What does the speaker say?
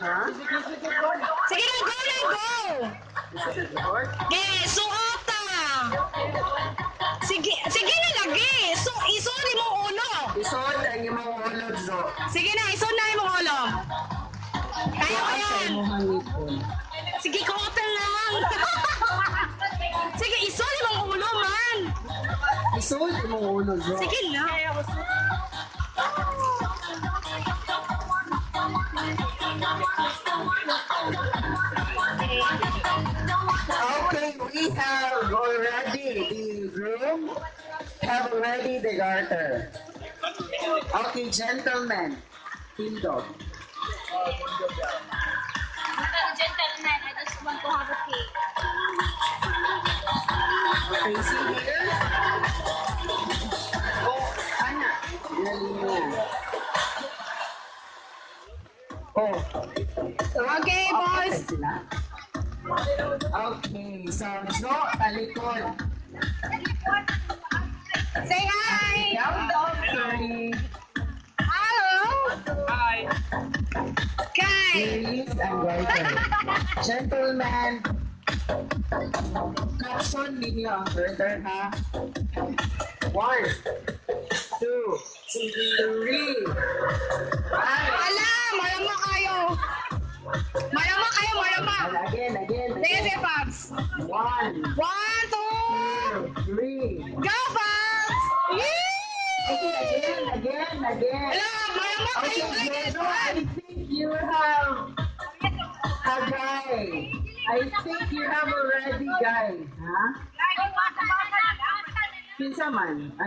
Ha? Sige na, go na, go! Okay, suota! Sige na lagi! Isuri mo ulo! Isuot ang imong ulo, Zo. Sige na, isun na yung ulo! Kaya ko Sa yan! imong hangipon. Sige, kopel lang! Sige, isuri mong ulo man! Isuot imong ulo, Zo. Sige na! Okay, we have already the groom have already the garter. Okay, gentlemen. Team dog. Gentlemen, I just want to have a cake. Okay, see here. Oh, Ana. Galing mo. Oh. Okay, boys! Sila. Okay, so Zo, talikod. Say hi! Count down 30. Hello! Kai! Release and garter. Gentlemen, caption ninyo ang garter, ha? 1, 2, 3. Ala! Marama kayo! Marama kayo, marama! Again. Sige, sige, Pops! 1, 1, 2, 2, 3. go, Pops! Yee! Again. Ala! Marama kayo! Okay, Wala Jojo, ka I think you have a guy. I think you have already guy. Ha? Kinsa man?